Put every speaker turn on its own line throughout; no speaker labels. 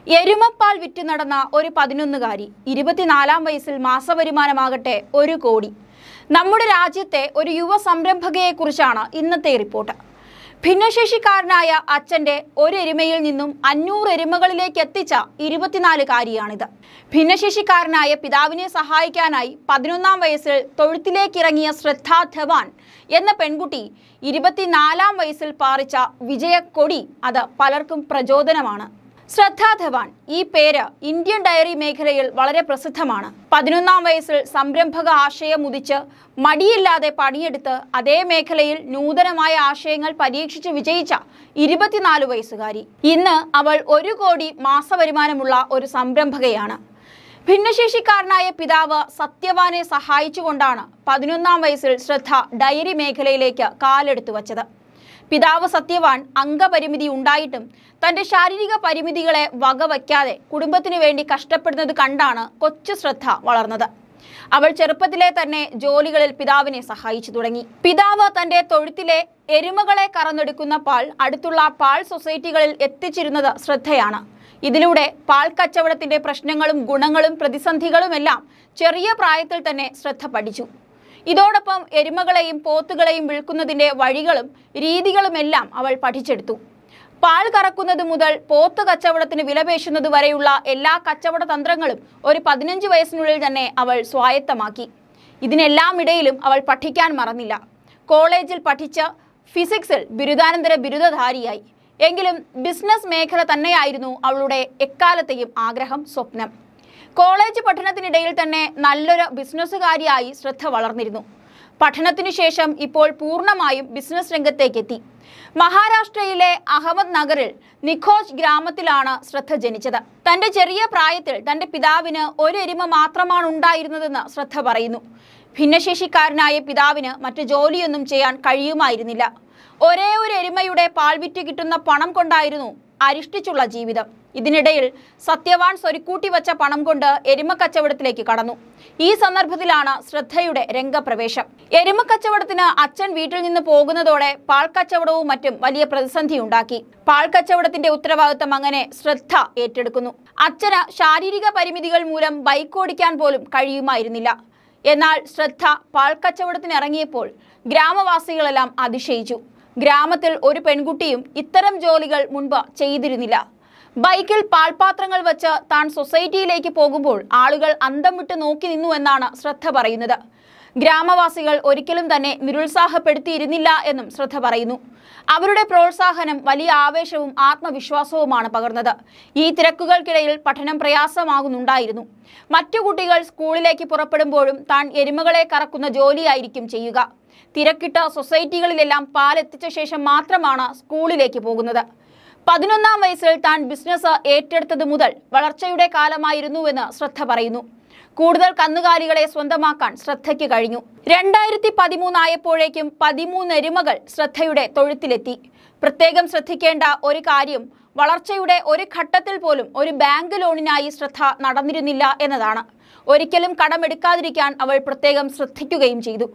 എരുമപ്പാൽ വിറ്റ് നടന്ന ഒരു 11കാരി 24-ാം വയസ്സിൽ മാസവരുമാനമാകട്ടെ 1 കോടി. നമ്മുടെ രാജ്യത്തെ ഒരു യുവ സംരംഭകയെക്കുറിച്ചാണ് ഇന്നത്തെ റിപ്പോർട്ട്. ഭിന്നശേഷിക്കാരനായ അച്ഛൻ്റെ ഒരു എരുമയിൽ നിന്നും 500 എരുമകളിലേക്ക് എത്തിച്ച 24കാരിയാണിത്. ഭിന്നശേഷിക്കാരനായ പിതാവിനെ സഹായിക്കാനായി 11-ാം വയസ്സിൽ തൊഴുത്തിലേക്കിറങ്ങിയ ശ്രദ്ധ ധവാൻ എന്ന പെൺകുട്ടി 24-ാം വയസ്സിൽ പാറിച്ച വിജയക്കൊടി അത് പലർക്കും പ്രചോദനമാണ്. ശ്രദ്ധ ധവാൻ ഈ പേര് ഇന്ത്യൻ ഡയറി മേഖലയിൽ വളരെ പ്രസിദ്ധമാണ്. 11-ാം വയസ്സിൽ സംരംഭക ആശയം ഉദിച്ച് മടിയില്ലാതെ പണിയെടുത്ത് അതേ മേഖലയിൽ നൂതനമായ ആശയങ്ങൾ പരീക്ഷിച്ച് വിജയിച്ച 24 വയസ്സുകാരി. ഇന്ന് അവൾ 1 കോടി മാസവരുമാനമുള്ള ഒരു സംരംഭകയാണ്. ഭിന്നശേഷിക്കാരനായ പിതാവ് സത്യവാനെ സഹായിച്ചുകൊണ്ടാണ് 11-ാം വയസ്സിൽ ശ്രദ്ധ ഡയറി മേഖലയിലേക്ക് കാലെടുത്തു വച്ചത്. പിതാവ് സത്യവാൻ അംഗപരിമിതി ഉണ്ടായിട്ടും തൻ്റെ ശാരീരിക പരിമിതികളെ വകവയ്ക്കാതെ കുടുംബത്തിനു വേണ്ടി കഷ്ടപ്പെടുന്നത് കണ്ടാണ് കൊച്ചു ശ്രദ്ധ വളർന്നത്. അവൾ ചെറുപ്പത്തിലെ തന്നെ ജോലികളിൽ പിതാവിനെ സഹായിച്ചു തുടങ്ങി. പിതാവ് തൻ്റെ തൊഴുത്തിലെ എരുമകളെ കറന്നെടുക്കുന്ന പാൽ അടുത്തുള്ള പാൽ സൊസൈറ്റികളിൽ എത്തിച്ചിരുന്നത് ശ്രദ്ധയാണ്. ഇതിലൂടെ പാൽ കച്ചവടത്തിൻ്റെ പ്രശ്നങ്ങളും ഗുണങ്ങളും പ്രതിസന്ധികളുമെല്ലാം ചെറിയ പ്രായത്തിൽ തന്നെ ശ്രദ്ധ പഠിച്ചു. ഇതോടൊപ്പം എരുമകളെയും പോത്തുകളെയും വിൽക്കുന്നതിൻ്റെ വഴികളും രീതികളുമെല്ലാം അവൾ പഠിച്ചെടുത്തു. പാൽ കറക്കുന്നത് മുതൽ പോത്ത് കച്ചവടത്തിന് വിലപേശുന്നത് വരെയുള്ള എല്ലാ കച്ചവട തന്ത്രങ്ങളും ഒരു 15 വയസ്സിനുള്ളിൽ തന്നെ അവൾ സ്വായത്തമാക്കി. ഇതിനെല്ലാം ഇടയിലും അവൾ പഠിക്കാൻ മറന്നില്ല. കോളേജിൽ പഠിച്ച ഫിസിക്സിൽ ബിരുദാനന്തര ബിരുദധാരിയായി. എങ്കിലും ബിസിനസ് മേഖല തന്നെയായിരുന്നു അവളുടെ എക്കാലത്തെയും ആഗ്രഹം, സ്വപ്നം. കോളേജ് പഠനത്തിനിടയിൽ തന്നെ നല്ലൊരു ബിസിനസ്സുകാരിയായി ശ്രദ്ധ വളർന്നിരുന്നു. പഠനത്തിനു ശേഷം ഇപ്പോൾ പൂർണ്ണമായും ബിസിനസ് രംഗത്തേക്കെത്തി. മഹാരാഷ്ട്രയിലെ അഹമ്മദ് നഗറിൽ നിഖോജ് ഗ്രാമത്തിലാണ് ശ്രദ്ധ ജനിച്ചത്. തൻ്റെ ചെറിയ പ്രായത്തിൽ തൻ്റെ പിതാവിന് 1 എരുമ മാത്രമാണ് ഉണ്ടായിരുന്നതെന്ന് ശ്രദ്ധ പറയുന്നു. ഭിന്നശേഷിക്കാരനായ പിതാവിന് മറ്റു ജോലിയൊന്നും ചെയ്യാൻ കഴിയുമായിരുന്നില്ല. ഒരേ ഒരു എരുമയുടെ പാൽ വിറ്റ് കിട്ടുന്ന പണം കൊണ്ടായിരുന്നു അരിഷ്ടിച്ചുള്ള ജീവിതം. ഇതിനിടയിൽ സത്യവാൻ സ്വരുക്കൂട്ടി വച്ച പണം കൊണ്ട് എരുമ കച്ചവടത്തിലേക്ക് കടന്നു. ഈ സന്ദർഭത്തിലാണ് ശ്രദ്ധയുടെ രംഗപ്രവേശം. എരുമ കച്ചവടത്തിന് അച്ഛൻ വീട്ടിൽ നിന്ന് പോകുന്നതോടെ പാൽ കച്ചവടവും മറ്റും വലിയ പ്രതിസന്ധി ഉണ്ടാക്കി. പാൽ കച്ചവടത്തിന്റെ ഉത്തരവാദിത്തം അങ്ങനെ ശ്രദ്ധ ഏറ്റെടുക്കുന്നു. അച്ഛന് ശാരീരിക പരിമിതികൾ മൂലം ബൈക്ക് ഓടിക്കാൻ പോലും കഴിയുമായിരുന്നില്ല. എന്നാൽ ശ്രദ്ധ പാൽ കച്ചവടത്തിന് ഇറങ്ങിയപ്പോൾ ഗ്രാമവാസികളെല്ലാം അതിശയിച്ചു. ഗ്രാമത്തിൽ ഒരു പെൺകുട്ടിയും ഇത്തരം ജോലികൾ മുൻപ് ചെയ്തിരുന്നില്ല. ബൈക്കിൽ പാൽപാത്രങ്ങൾ വെച്ച് താൻ സൊസൈറ്റിയിലേക്ക് പോകുമ്പോൾ ആളുകൾ അന്തം വിട്ട് നോക്കി നിന്നു എന്നാണ് ശ്രദ്ധ പറയുന്നത്. ഗ്രാമവാസികൾ ഒരിക്കലും തന്നെ നിരുത്സാഹപ്പെടുത്തിയിരുന്നില്ല എന്നും ശ്രദ്ധ പറയുന്നു. അവരുടെ പ്രോത്സാഹനം വലിയ ആവേശവും ആത്മവിശ്വാസവുമാണ് പകർന്നത്. ഈ തിരക്കുകൾക്കിടയിൽ പഠനം പ്രയാസമാകുന്നുണ്ടായിരുന്നു. മറ്റു കുട്ടികൾ സ്കൂളിലേക്ക് പുറപ്പെടുമ്പോഴും താൻ എരുമകളെ കറക്കുന്ന ജോലിയായിരിക്കും ചെയ്യുക. തിരക്കിട്ട സൊസൈറ്റികളിലെല്ലാം പാലെത്തിച്ച ശേഷം മാത്രമാണ് സ്കൂളിലേക്ക് പോകുന്നത്. 11-ാം വയസ്സിൽ താൻ ബിസിനസ് ഏറ്റെടുത്തത് മുതൽ വളർച്ചയുടെ കാലമായിരുന്നുവെന്ന് ശ്രദ്ധ പറയുന്നു. കൂടുതൽ കന്നുകാലികളെ സ്വന്തമാക്കാൻ ശ്രദ്ധയ്ക്ക് കഴിഞ്ഞു. 2013 ആയപ്പോഴേക്കും 13 എരുമകൾ ശ്രദ്ധയുടെ തൊഴുത്തിലെത്തി. പ്രത്യേകം ശ്രദ്ധിക്കേണ്ട ഒരു കാര്യം വളർച്ചയുടെ ഒരു ഘട്ടത്തിൽ പോലും ഒരു ബാങ്ക് ലോണിനായി ശ്രദ്ധ നടന്നിരുന്നില്ല എന്നതാണ്. ഒരിക്കലും കടമെടുക്കാതിരിക്കാൻ അവൾ പ്രത്യേകം ശ്രദ്ധിക്കുകയും ചെയ്തു.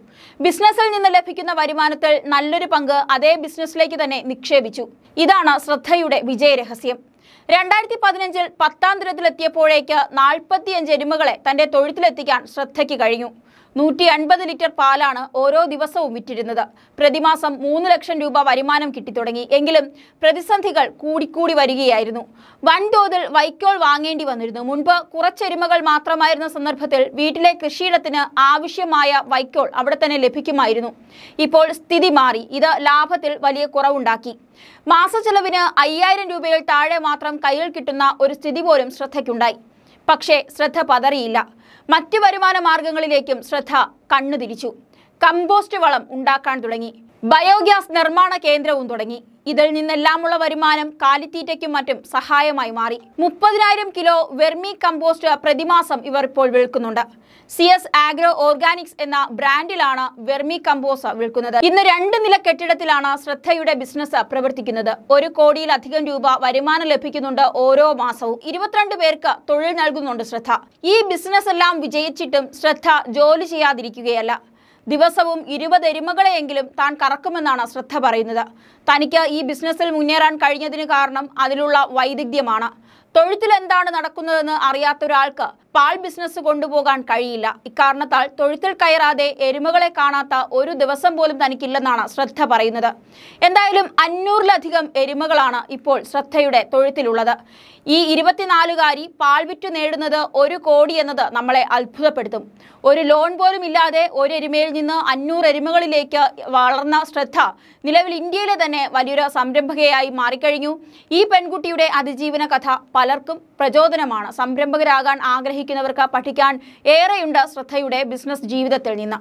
ബിസിനസ്സിൽ നിന്ന് ലഭിക്കുന്ന വരുമാനത്തിൽ നല്ലൊരു പങ്ക് അതേ ബിസിനസ്സിലേക്ക് തന്നെ നിക്ഷേപിച്ചു. ഇതാണ് ശ്രദ്ധയുടെ വിജയരഹസ്യം. 2015-ൽ 10-ാം തരത്തിലെത്തിയപ്പോഴേക്ക് 45 എരുമകളെ തൻ്റെ തൊഴുത്തിലെത്തിക്കാൻ ശ്രദ്ധയ്ക്ക് കഴിഞ്ഞു. 150 ലിറ്റർ പാലാണ് ഓരോ ദിവസവും വിറ്റിരുന്നത്. പ്രതിമാസം 3 ലക്ഷം രൂപ വരുമാനം കിട്ടിത്തുടങ്ങി. എങ്കിലും പ്രതിസന്ധികൾ കൂടിക്കൂടി വരികയായിരുന്നു. വൻതോതിൽ വൈക്കോൽ വാങ്ങേണ്ടി വന്നിരുന്നു. മുൻപ് കുറച്ചെരുമകൾ മാത്രമായിരുന്ന സന്ദർഭത്തിൽ വീട്ടിലെ കൃഷിയിടത്തിന് ആവശ്യമായ വൈക്കോൽ അവിടെ തന്നെ ലഭിക്കുമായിരുന്നു. ഇപ്പോൾ സ്ഥിതി മാറി. ഇത് ലാഭത്തിൽ വലിയ കുറവുണ്ടാക്കി. മാസച്ചെലവിന് 5000 രൂപയിൽ താഴെ മാത്രം കയ്യിൽ കിട്ടുന്ന ഒരു സ്ഥിതി പോലും ശ്രദ്ധയ്ക്കുണ്ടായി. പക്ഷേ ശ്രദ്ധ പതറിയില്ല. മറ്റ് വരുമാന മാർഗങ്ങളിലേക്കും ശ്രദ്ധ കണ്ണുതിരിച്ചു. കമ്പോസ്റ്റ് വളം ഉണ്ടാക്കാൻ തുടങ്ങി. ബയോഗ്യാസ് നിർമ്മാണ കേന്ദ്രവും തുടങ്ങി. ഇതിൽ നിന്നെല്ലാമുള്ള വരുമാനം കാലിത്തീറ്റയ്ക്കും മറ്റും സഹായമായി മാറി. 30,000 കിലോ വെർമി കമ്പോസ്റ്റ് പ്രതിമാസം ഇവർ ഇപ്പോൾ വിൽക്കുന്നുണ്ട്. CS ആഗ്രോ ഓർഗാനിക്സ് എന്ന ബ്രാൻഡിലാണ് വെർമി കമ്പോസ്റ്റ് വിൽക്കുന്നത്. ഇന്ന് 2 നില കെട്ടിടത്തിലാണ് ശ്രദ്ധയുടെ ബിസിനസ് പ്രവർത്തിക്കുന്നത്. 1 കോടിയിലധികം രൂപ വരുമാനം ലഭിക്കുന്നുണ്ട് ഓരോ മാസവും. 22 പേർക്ക് തൊഴിൽ നൽകുന്നുണ്ട് ശ്രദ്ധ. ഈ ബിസിനസ് എല്ലാം വിജയിച്ചിട്ടും ശ്രദ്ധ ജോലി ചെയ്യാതിരിക്കുകയല്ല. ദിവസവും 20 എരുമകളെയെങ്കിലും താൻ കറക്കുമെന്നാണ് ശ്രദ്ധ പറയുന്നത്. തനിക്ക് ഈ ബിസിനസ്സിൽ മുന്നേറാൻ കഴിഞ്ഞതിന് കാരണം അതിലുള്ള വൈദഗ്ധ്യമാണ്. തൊഴുത്തിൽ എന്താണ് നടക്കുന്നതെന്ന് അറിയാത്ത ഒരാൾക്ക് പാൽ ബിസിനസ് കൊണ്ടുപോകാൻ കഴിയില്ല. ഇക്കാരണത്താൽ തൊഴുത്തിൽ കയറാതെ എരുമകളെ കാണാത്ത ഒരു ദിവസം പോലും തനിക്കില്ലെന്നാണ് ശ്രദ്ധ പറയുന്നത്. എന്തായാലും 500-ലധികം എരുമകളാണ് ഇപ്പോൾ ശ്രദ്ധയുടെ തൊഴുത്തിലുള്ളത്. ഈ 24-കാരി പാൽ വിറ്റു നേടുന്നത് 1 കോടി എന്നത് നമ്മളെ അത്ഭുതപ്പെടുത്തും. ഒരു ലോൺ പോലും ഇല്ലാതെ ഒരു എരുമയിൽ നിന്ന് 500 എരുമകളിലേക്ക് വളർന്ന ശ്രദ്ധ നിലവിൽ ഇന്ത്യയിലെ തന്നെ വലിയൊരു സംരംഭകയായി മാറിക്കഴിഞ്ഞു. ഈ പെൺകുട്ടിയുടെ അതിജീവന കഥ പലർക്കും പ്രചോദനമാണ്. സംരംഭകരാകാൻ ആഗ്രഹിക്കുന്നവർക്ക് പഠിക്കാൻ ഏറെയുണ്ട് ശ്രദ്ധയുടെ ബിസിനസ് ജീവിതത്തിൽ നിന്ന്.